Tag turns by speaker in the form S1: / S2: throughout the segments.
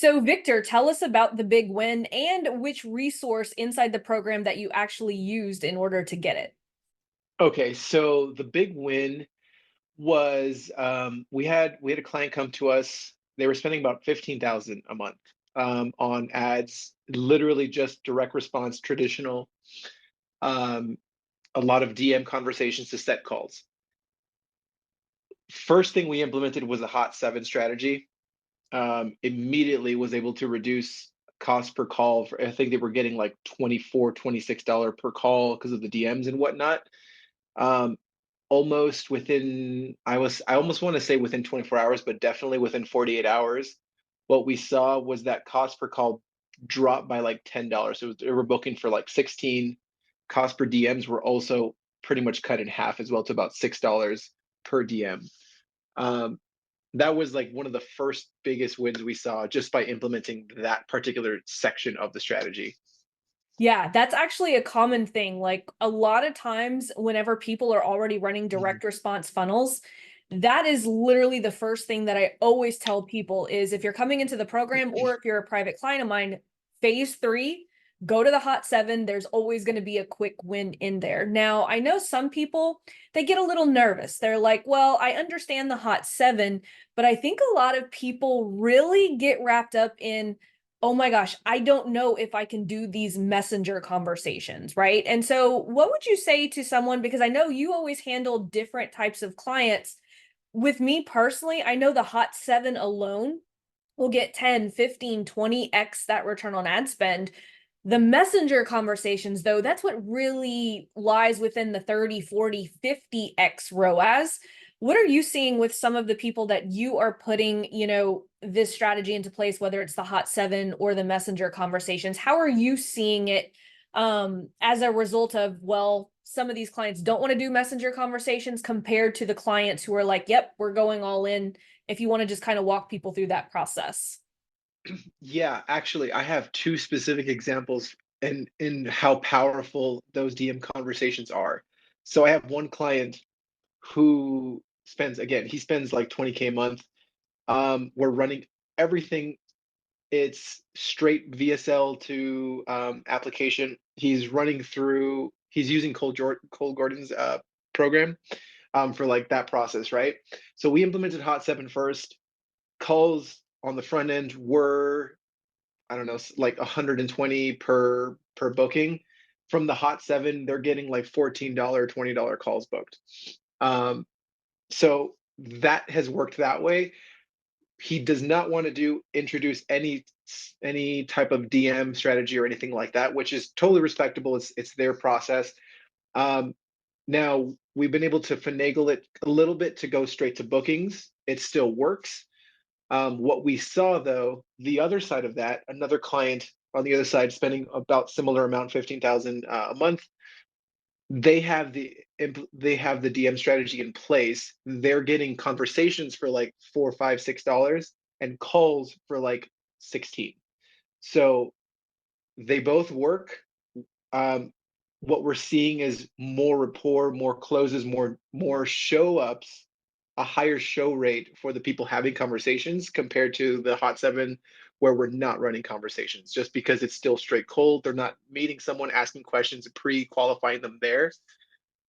S1: So, Victor, tell us about the big win and which resource inside the program that you actually used in order to get it.
S2: Okay, so the big win was we had a client come to us. They were spending about 15,000 a month on ads, literally just direct response, traditional, um, a lot of DM conversations to set calls. First thing we implemented was a hot seven strategy. Immediately was able to reduce cost per call. I think they were getting like 24, $26 per call because of the DMs and whatnot. Um, Almost within, I almost want to say within 24 hours, but definitely within 48 hours, what we saw was that cost per call drop by like $10. So they were booking for like 16. Cost per DMs were also pretty much cut in half as well to about $6 per DM. Um, that was like one of the first biggest wins we saw just by implementing that particular section of the strategy.
S1: Yeah, that's actually a common thing. Like a lot of times, whenever people are already running
S2: Mhm.
S1: direct response funnels, that is literally the first thing that I always tell people is if you're coming into the program or if you're a private client of mine, phase three, go to the hot seven. There's always going to be a quick win in there. Now, I know some people, they get a little nervous. They're like, well, I understand the hot seven, but I think a lot of people really get wrapped up in, oh my gosh, I don't know if I can do these messenger conversations, right? And so, what would you say to someone? Because I know you always handle different types of clients. With me personally, I know the hot seven alone will get 10, 15, 20x that return on ad spend. The messenger conversations, though, that's what really lies within the 30, 40, 50x ROAS. What are you seeing with some of the people that you are putting, this strategy into place, whether it's the hot seven or the messenger conversations? How are you seeing it as a result of, well, some of these clients don't want to do messenger conversations compared to the clients who are like, yep, we're going all in, if you want to just kind of walk people through that process.
S2: Yeah, actually, I have two specific examples in how powerful those DM conversations are. So I have one client who spends, again, he spends like 20K a month. We're running everything. It's straight VSL to application. He's using Cole Gordon's program for like that process, right? So we implemented Hot 7 first. Calls on the front end were, I don't know, like 120 per booking. From the hot seven, they're getting like $14, $20 calls booked. Um, so that has worked that way. He does not want to introduce any type of DM strategy or anything like that, which is totally respectable. It's their process. Um, Now we've been able to finagle it a little bit to go straight to bookings. It still works. What we saw, though, the other side of that, another client on the other side spending about similar amount, 15,000 a month. They have the DM strategy in place. They're getting conversations for like four, five, $6, and calls for like 16. So they both work. Um, what we're seeing is more rapport, more closes, more show ups, a higher show rate for the people having conversations compared to the hot seven where we're not running conversations just because it's still straight cold. They're not meeting someone, asking questions, pre-qualifying them there.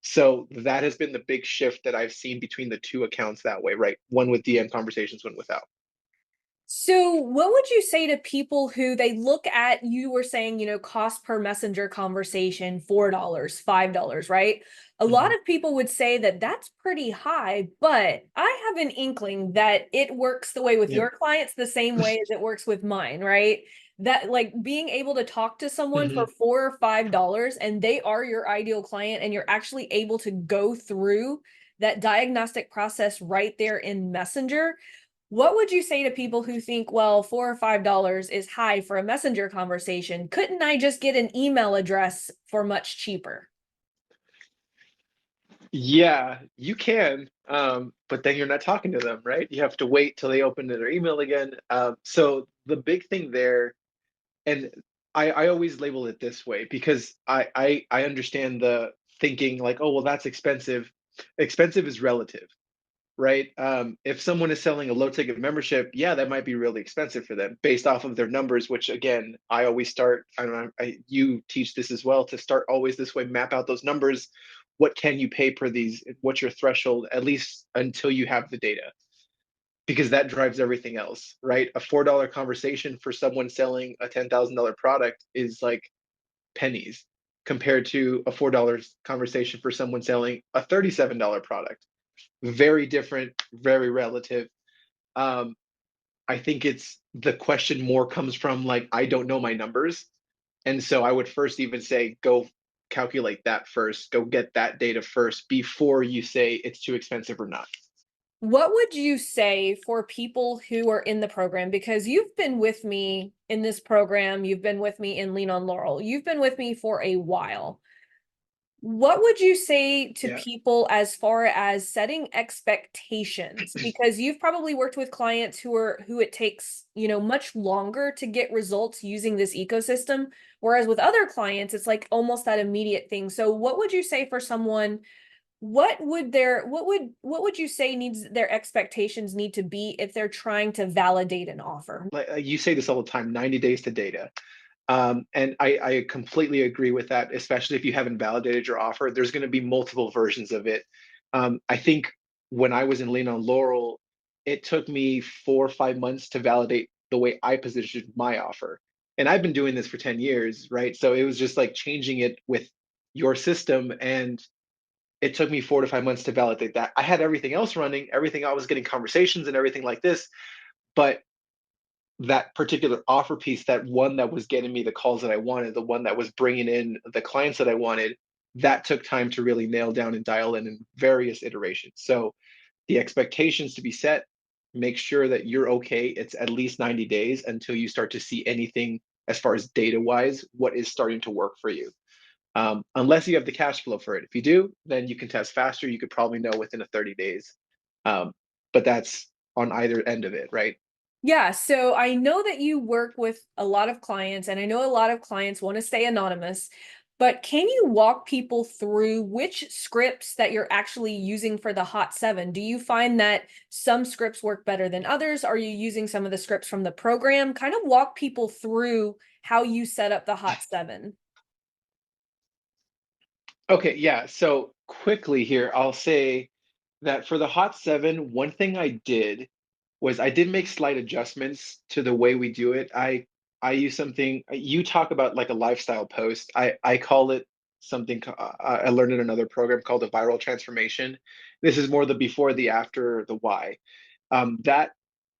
S2: So that has been the big shift that I've seen between the two accounts that way, right? One with DM conversations, one without.
S1: So, what would you say to people who they look at, you were saying, cost per messenger conversation, $4, $5, right? A lot
S2: Mhm.
S1: of people would say that that's pretty high, but I have an inkling that it works the way with
S2: Yeah.
S1: your clients the same way as it works with mine, right? That like being able to talk to someone for
S2: Mhm.
S1: $4 or $5 and they are your ideal client and you're actually able to go through that diagnostic process right there in Messenger. What would you say to people who think, well, $4 or $5 is high for a messenger conversation? Couldn't I just get an email address for much cheaper?
S2: Yeah, you can, but then you're not talking to them, right? You have to wait till they open their email again. So the big thing there, and I always label it this way because I understand the thinking like, oh, well, that's expensive. Expensive is relative, right? If someone is selling a low ticket membership, yeah, that might be really expensive for them based off of their numbers, which again, I always start, I don't know, you teach this as well, to start always this way, map out those numbers. What can you pay per these? What's your threshold, at least until you have the data? Because that drives everything else, right? A $4 conversation for someone selling a $10,000 product is like pennies compared to a $4 conversation for someone selling a $37 product. Very different, very relative. Um, I think it's the question more comes from like, I don't know my numbers. And so I would first even say, go calculate that first, go get that data first before you say it's too expensive or not.
S1: What would you say for people who are in the program? Because you've been with me in this program, you've been with me in Lean on Laurel, you've been with me for a while. What would you say to
S2: Yeah.
S1: people as far as setting expectations? Because you've probably worked with clients who it takes, much longer to get results using this ecosystem, whereas with other clients, it's like almost that immediate thing. So what would you say for someone, what would you say needs their expectations need to be if they're trying to validate an offer?
S2: Like you say this all the time, 90 days to data. And I completely agree with that, especially if you haven't validated your offer. There's going to be multiple versions of it. I think when I was in Lean on Laurel, it took me 4 or 5 months to validate the way I positioned my offer. And I've been doing this for 10 years, right? So it was just like changing it with your system. And it took me 4 to 5 months to validate that. I had everything else running, everything, I was getting conversations and everything like this. But that particular offer piece, that one that was getting me the calls that I wanted, the one that was bringing in the clients that I wanted, that took time to really nail down and dial in various iterations. So the expectations to be set, make sure that you're okay. It's at least 90 days until you start to see anything as far as data wise, what is starting to work for you. Unless you have the cash flow for it. If you do, then you can test faster. You could probably know within a 30 days. Um, but that's on either end of it, right?
S1: Yeah, so I know that you work with a lot of clients, and I know a lot of clients want to stay anonymous, but can you walk people through which scripts that you're actually using for the Hot 7? Do you find that some scripts work better than others? Are you using some of the scripts from the program? Kind of walk people through how you set up the Hot 7.
S2: Okay, yeah. So quickly here, I'll say that for the Hot 7, one thing I did was I did make slight adjustments to the way we do it. I use something you talk about like a lifestyle post. I call it something I learned in another program called a viral transformation. This is more the before, the after, the why. That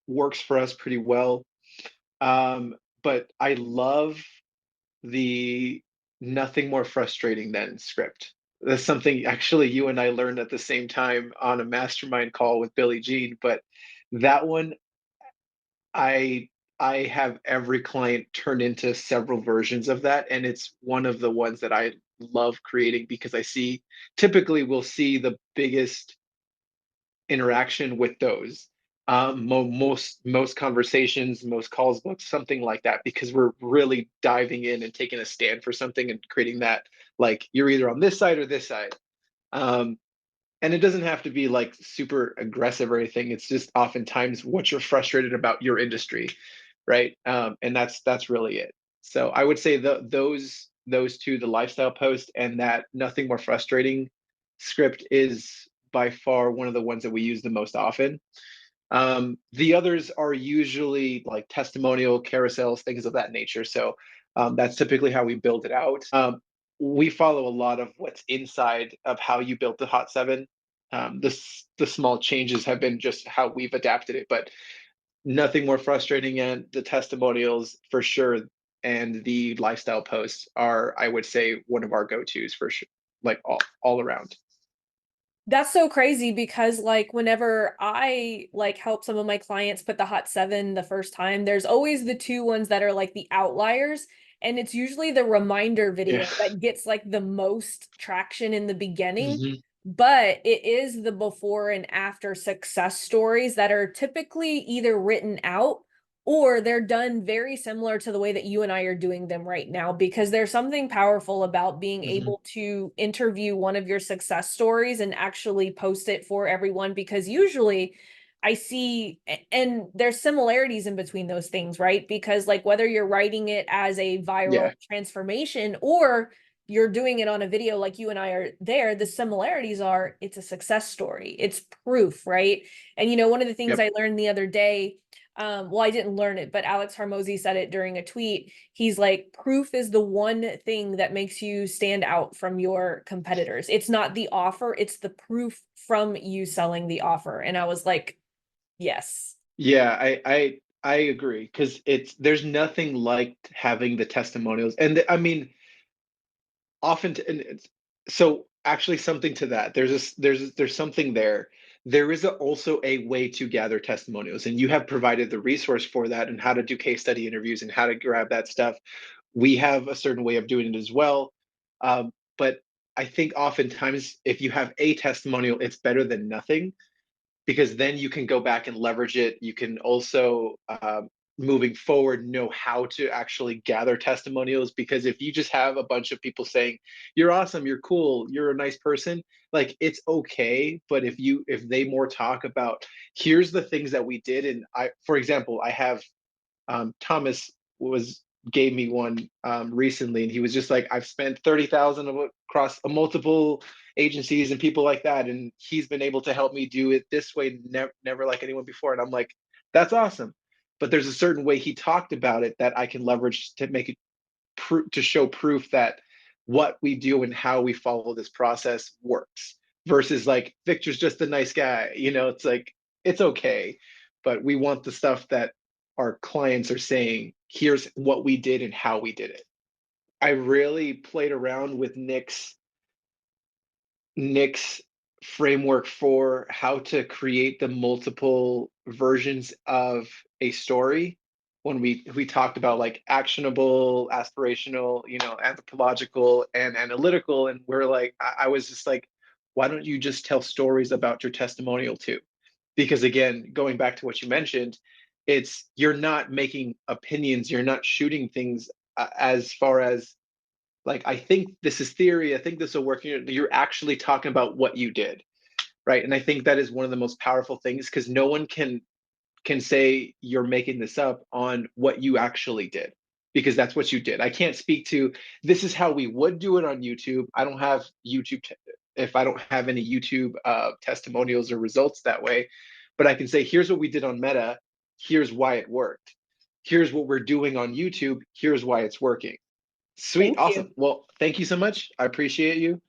S2: works for us pretty well. But I love the nothing more frustrating than script. That's something actually you and I learned at the same time on a mastermind call with Billie Jean. But that one, I I have every client turn into several versions of that, and it's one of the ones that I love creating because I see typically we'll see the biggest interaction with those. Most conversations, most calls books, something like that, because we're really diving in and taking a stand for something and creating that like you're either on this side or this side. Um, and it doesn't have to be like super aggressive or anything. It's just oftentimes what you're frustrated about your industry, right? And that's really it. So I would say those two, the lifestyle post and that nothing more frustrating script, is by far one of the ones that we use the most often. The others are usually like testimonial carousels, things of that nature. So that's typically how we build it out. We follow a lot of what's inside of how you built the Hot 7. The small changes have been just how we've adapted it, but nothing more frustrating. And the testimonials for sure, and the lifestyle posts are, I would say, one of our go-tos for sure, like all around.
S1: That's so crazy because like whenever I like help some of my clients put the Hot 7 the first time, there's always the two ones that are like the outliers. And it's usually the reminder
S2: Yeah.
S1: video that gets like the most traction in the beginning.
S2: Mhm.
S1: But it is the before and after success stories that are typically either written out or they're done very similar to the way that you and I are doing them right now, because there's something powerful about being
S2: Hmm.
S1: able to interview one of your success stories and actually post it for everyone. Because usually I see, and there's similarities in between those things, right? Because like whether you're writing it as a viral
S2: Yeah.
S1: transformation or you're doing it on a video like you and I are there, the similarities are it's a success story, it's proof, right? And one of the things
S2: Yep.
S1: I learned the other day, well, I didn't learn it, but Alex Harmozy said it during a tweet. He's like, proof is the one thing that makes you stand out from your competitors. It's not the offer, it's the proof from you selling the offer. And I was like, yes.
S2: Yeah, I agree because there's nothing like having the testimonials, and I mean, and so actually something to that. There's something there. There is also a way to gather testimonials, and you have provided the resource for that and how to do case study interviews and how to grab that stuff. We have a certain way of doing it as well. But I think oftentimes if you have a testimonial, it's better than nothing because then you can go back and leverage it. You can also, moving forward, know how to actually gather testimonials. Because if you just have a bunch of people saying, "You're awesome, you're cool, you're a nice person," like it's okay. But if they more talk about, "Here's the things that we did," and for example, I have Thomas was gave me one recently, and he was just like, "I've spent 30,000 across multiple agencies and people like that, and he's been able to help me do it this way, never like anyone before." And I'm like, "That's awesome," but there's a certain way he talked about it that I can leverage to make it to show proof that what we do and how we follow this process works. Versus like Victor's just a nice guy, it's like it's okay, but we want the stuff that our clients are saying, "Here's what we did and how we did it." I really played around with Nick's framework for how to create the multiple versions of a story when we talked about like actionable, aspirational, anthropological and analytical. And we're like, I was just like, why don't you just tell stories about your testimonial too? Because again, going back to what you mentioned, it's you're not making opinions, you're not shooting things, as far as like, I think this is theory, I think this will work. You're actually talking about what you did, right? And I think that is one of the most powerful things because no one can say you're making this up on what you actually did, because that's what you did. I can't speak to this is how we would do it on YouTube. I don't have YouTube if I don't have any YouTube testimonials or results that way, but I can say here's what we did on Meta, here's why it worked, here's what we're doing on YouTube, here's why it's working. Sweet.
S1: Thank you.
S2: Awesome. Well, thank you so much. I appreciate you.